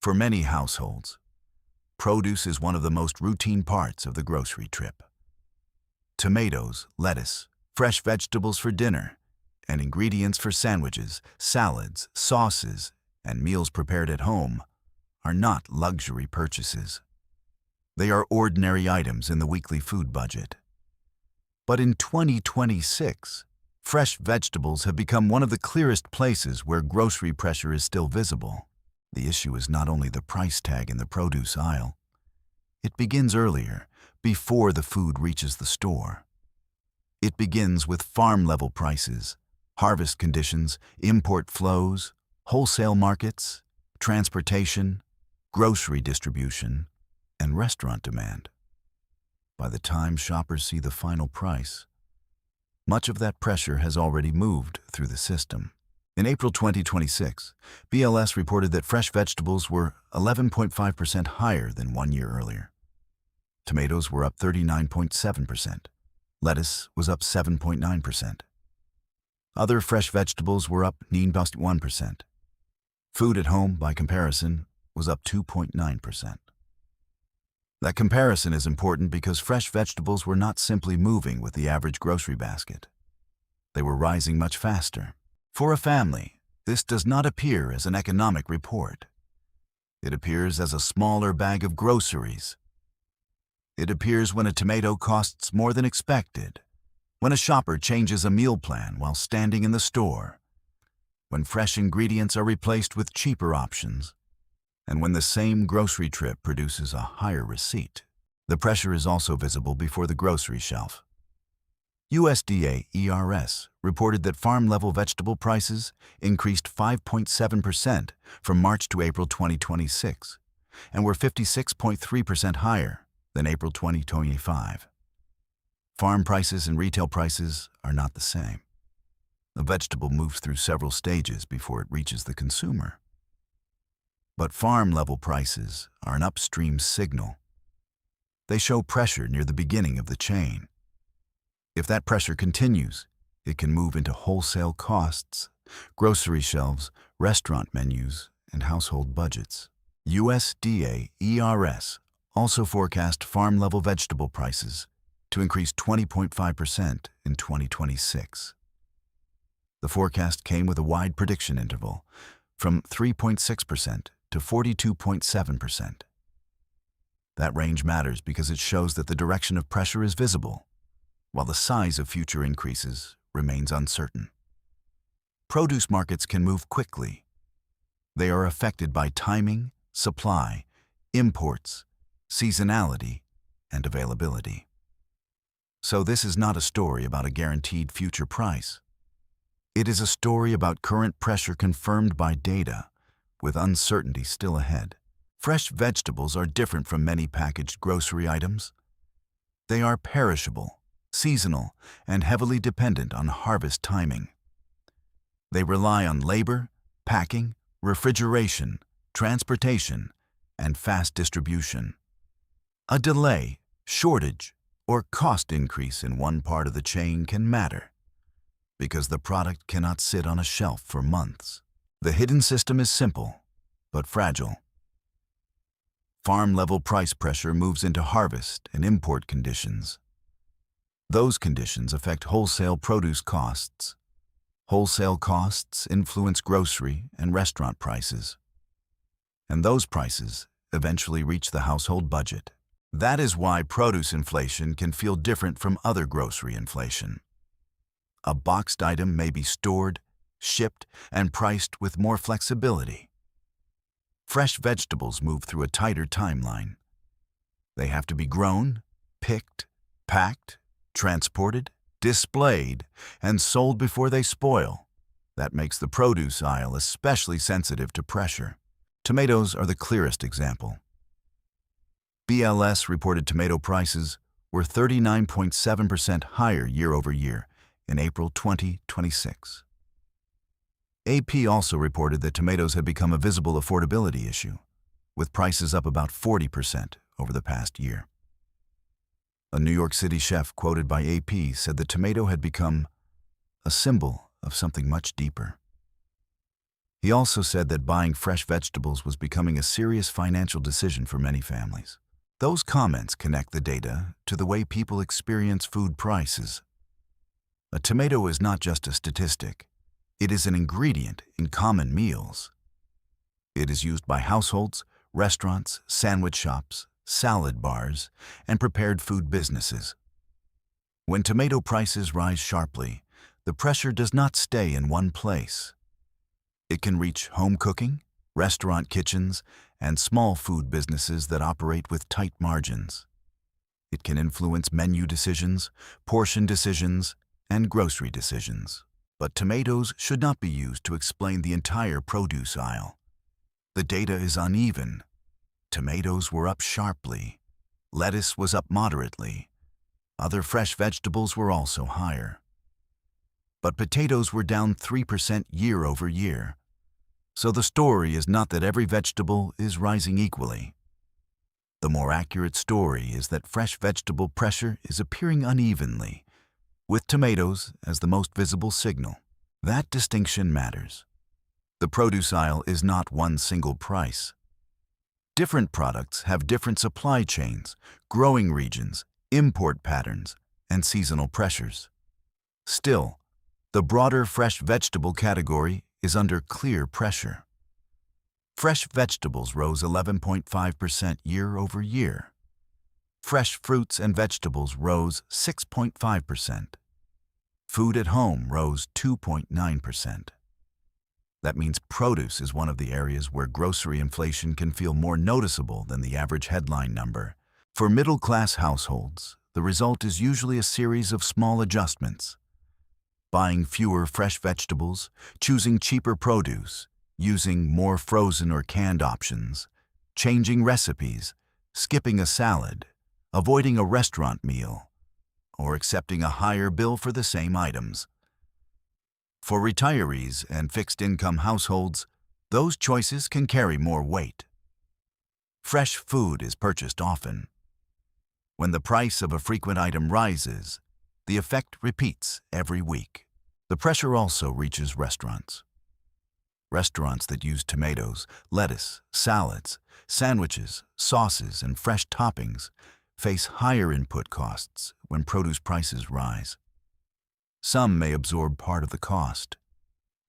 For many households, produce is one of the most routine parts of the grocery trip. Tomatoes, lettuce, fresh vegetables for dinner, and ingredients for sandwiches, salads, sauces, and meals prepared at home are not luxury purchases. They are ordinary items in the weekly food budget. But in 2026, fresh vegetables have become one of the clearest places where grocery pressure is still visible. The issue is not only the price tag in the produce aisle. It begins earlier, before the food reaches the store. It begins with farm-level prices, harvest conditions, import flows, wholesale markets, transportation, grocery distribution, and restaurant demand. By the time shoppers see the final price, much of that pressure has already moved through the system. In April 2026, BLS reported that fresh vegetables were 11.5% higher than 1 year earlier. Tomatoes were up 39.7%. Lettuce was up 7.9%. Other fresh vegetables were up 9.1%. Food at home, by comparison, was up 2.9%. That comparison is important because fresh vegetables were not simply moving with the average grocery basket. They were rising much faster. For a family, this does not appear as an economic report. It appears as a smaller bag of groceries. It appears when a tomato costs more than expected, when a shopper changes a meal plan while standing in the store, when fresh ingredients are replaced with cheaper options, and when the same grocery trip produces a higher receipt. The pressure is also visible before the grocery shelf. USDA ERS reported that farm-level vegetable prices increased 5.7% from March to April 2026 and were 56.3% higher than April 2025. Farm prices and retail prices are not the same. A vegetable moves through several stages before it reaches the consumer. But farm-level prices are an upstream signal. They show pressure near the beginning of the chain. If that pressure continues, it can move into wholesale costs, grocery shelves, restaurant menus, and household budgets. USDA ERS also forecast farm-level vegetable prices to increase 20.5% in 2026. The forecast came with a wide prediction interval, from 3.6% to 42.7%. That range matters because it shows that the direction of pressure is visible, while the size of future increases remains uncertain. Produce markets can move quickly. They are affected by timing, supply, imports, seasonality, and availability. So this is not a story about a guaranteed future price. It is a story about current pressure confirmed by data, with uncertainty still ahead. Fresh vegetables are different from many packaged grocery items. They are perishable, seasonal, and heavily dependent on harvest timing. They rely on labor, packing, refrigeration, transportation, and fast distribution. A delay, shortage, or cost increase in one part of the chain can matter, because the product cannot sit on a shelf for months. The hidden system is simple, but fragile. Farm-level price pressure moves into harvest and import conditions. Those conditions affect wholesale produce costs. Wholesale costs influence grocery and restaurant prices. And those prices eventually reach the household budget. That is why produce inflation can feel different from other grocery inflation. A boxed item may be stored, shipped, and priced with more flexibility. Fresh vegetables move through a tighter timeline. They have to be grown, picked, packed, transported, displayed, and sold before they spoil. That makes the produce aisle especially sensitive to pressure. Tomatoes are the clearest example. BLS reported tomato prices were 39.7% higher year over year in April 2026. AP also reported that tomatoes had become a visible affordability issue, with prices up about 40% over the past year. A New York City chef quoted by AP said the tomato had become a symbol of something much deeper. He also said that buying fresh vegetables was becoming a serious financial decision for many families. Those comments connect the data to the way people experience food prices. A tomato is not just a statistic. It is an ingredient in common meals. It is used by households, restaurants, sandwich shops, salad bars, and prepared food businesses. When tomato prices rise sharply, the pressure does not stay in one place. It can reach home cooking, restaurant kitchens, and small food businesses that operate with tight margins. It can influence menu decisions, portion decisions, and grocery decisions. But tomatoes should not be used to explain the entire produce aisle. The data is uneven. Tomatoes were up sharply. Lettuce was up moderately. Other fresh vegetables were also higher. But potatoes were down 3% year over year. So the story is not that every vegetable is rising equally. The more accurate story is that fresh vegetable pressure is appearing unevenly, with tomatoes as the most visible signal. That distinction matters. The produce aisle is not one single price. Different products have different supply chains, growing regions, import patterns, and seasonal pressures. Still, the broader fresh vegetable category is under clear pressure. Fresh vegetables rose 11.5% year over year. Fresh fruits and vegetables rose 6.5%. Food at home rose 2.9%. That means produce is one of the areas where grocery inflation can feel more noticeable than the average headline number. For middle-class households, the result is usually a series of small adjustments. Buying fewer fresh vegetables, choosing cheaper produce, using more frozen or canned options, changing recipes, skipping a salad, avoiding a restaurant meal, or accepting a higher bill for the same items. For retirees and fixed-income households, those choices can carry more weight. Fresh food is purchased often. When the price of a frequent item rises, the effect repeats every week. The pressure also reaches restaurants. Restaurants that use tomatoes, lettuce, salads, sandwiches, sauces, and fresh toppings face higher input costs when produce prices rise. Some may absorb part of the cost.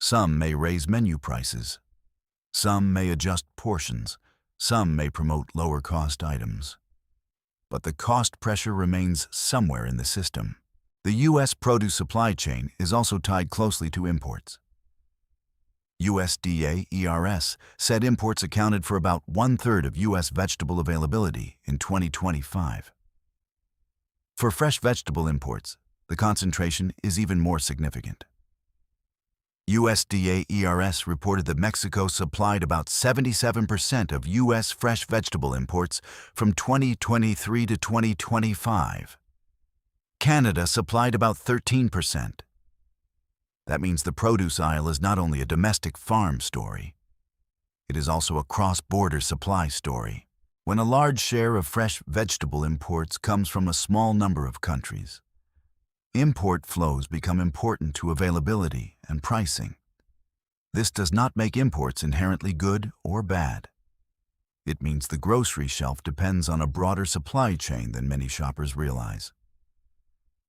Some may raise menu prices. Some may adjust portions. Some may promote lower-cost items. But the cost pressure remains somewhere in the system. The U.S. produce supply chain is also tied closely to imports. USDA ERS said imports accounted for about one-third of U.S. vegetable availability in 2025. For fresh vegetable imports, the concentration is even more significant. USDA ERS reported that Mexico supplied about 77% of U.S. fresh vegetable imports from 2023 to 2025. Canada supplied about 13%. That means the produce aisle is not only a domestic farm story, it is also a cross-border supply story. When a large share of fresh vegetable imports comes from a small number of countries, import flows become important to availability and pricing. This does not make imports inherently good or bad. It means the grocery shelf depends on a broader supply chain than many shoppers realize.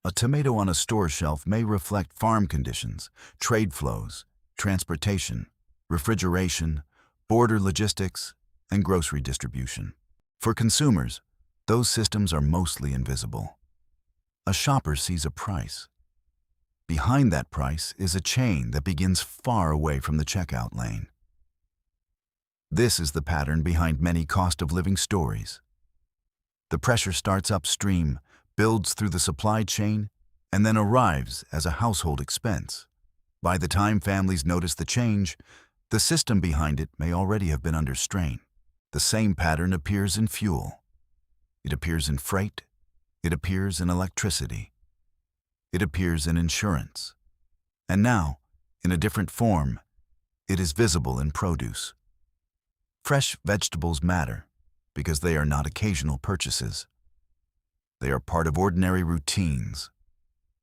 A tomato on a store shelf may reflect farm conditions, trade flows, transportation, refrigeration, border logistics, and grocery distribution. For consumers, those systems are mostly invisible. A shopper sees a price. Behind that price is a chain that begins far away from the checkout lane. This is the pattern behind many cost-of-living stories. The pressure starts upstream, builds through the supply chain, and then arrives as a household expense. By the time families notice the change, the system behind it may already have been under strain. The same pattern appears in fuel. It appears in freight. It appears in electricity. It appears in insurance. And now, in a different form, it is visible in produce. Fresh vegetables matter because they are not occasional purchases. They are part of ordinary routines.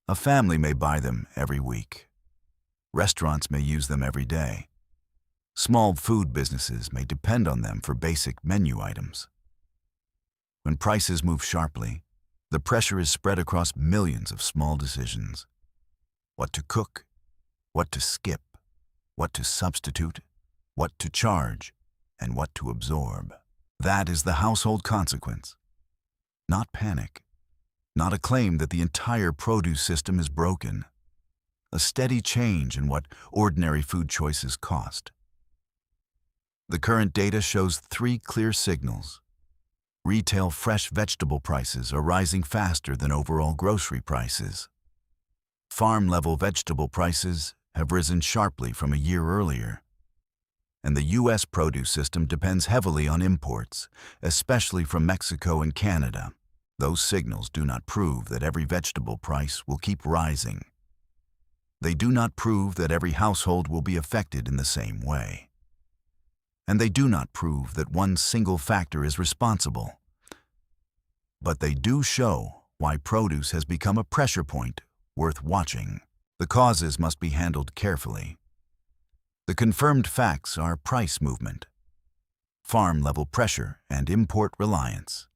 A family may buy them every week. Restaurants may use them every day. Small food businesses may depend on them for basic menu items. When prices move sharply, the pressure is spread across millions of small decisions. What to cook, what to skip, what to substitute, what to charge, and what to absorb. That is the household consequence. Not panic, not a claim that the entire produce system is broken. A steady change in what ordinary food choices cost. The current data shows 3 clear signals. Retail fresh vegetable prices are rising faster than overall grocery prices. Farm-level vegetable prices have risen sharply from a year earlier. And the U.S. produce system depends heavily on imports, especially from Mexico and Canada. Those signals do not prove that every vegetable price will keep rising. They do not prove that every household will be affected in the same way. And they do not prove that one single factor is responsible. But they do show why produce has become a pressure point worth watching. The causes must be handled carefully. The confirmed facts are price movement, farm-level pressure, and import reliance.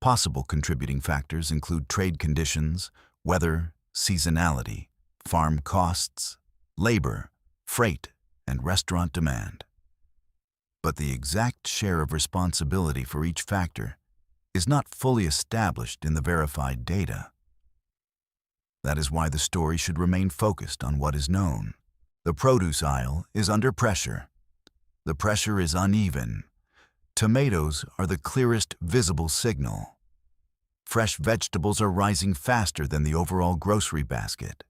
Possible contributing factors include trade conditions, weather, seasonality, farm costs, labor, freight, and restaurant demand. But the exact share of responsibility for each factor is not fully established in the verified data. That is why the story should remain focused on what is known. The produce aisle is under pressure. The pressure is uneven. Tomatoes are the clearest visible signal. Fresh vegetables are rising faster than the overall grocery basket.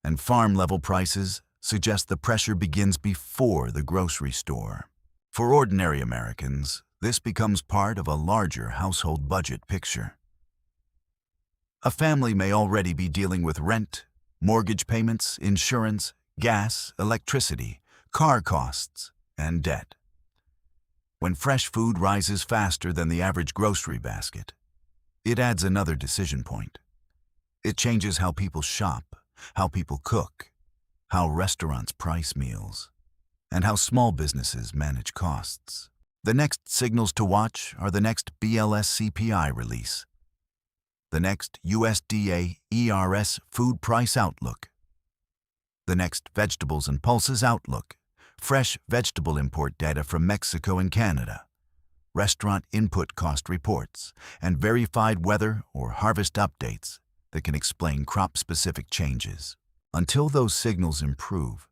And farm-level prices suggest the pressure begins before the grocery store. For ordinary Americans, this becomes part of a larger household budget picture. A family may already be dealing with rent, mortgage payments, insurance, gas, electricity, car costs, and debt. When fresh food rises faster than the average grocery basket, it adds another decision point. It changes how people shop, how people cook, how restaurants price meals, and how small businesses manage costs. The next signals to watch are the next BLS CPI release, the next USDA ERS food price outlook, the next Vegetables and Pulses outlook, fresh vegetable import data from Mexico and Canada, restaurant input cost reports, and verified weather or harvest updates that can explain crop-specific changes. Until those signals improve,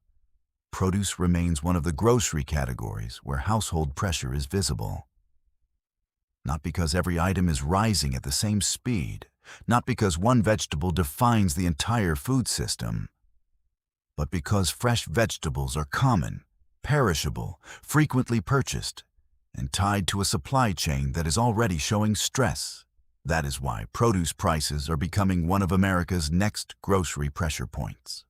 produce remains one of the grocery categories where household pressure is visible. Not because every item is rising at the same speed, not because one vegetable defines the entire food system, but because fresh vegetables are common, perishable, frequently purchased, and tied to a supply chain that is already showing stress. That is why produce prices are becoming one of America's next grocery pressure points.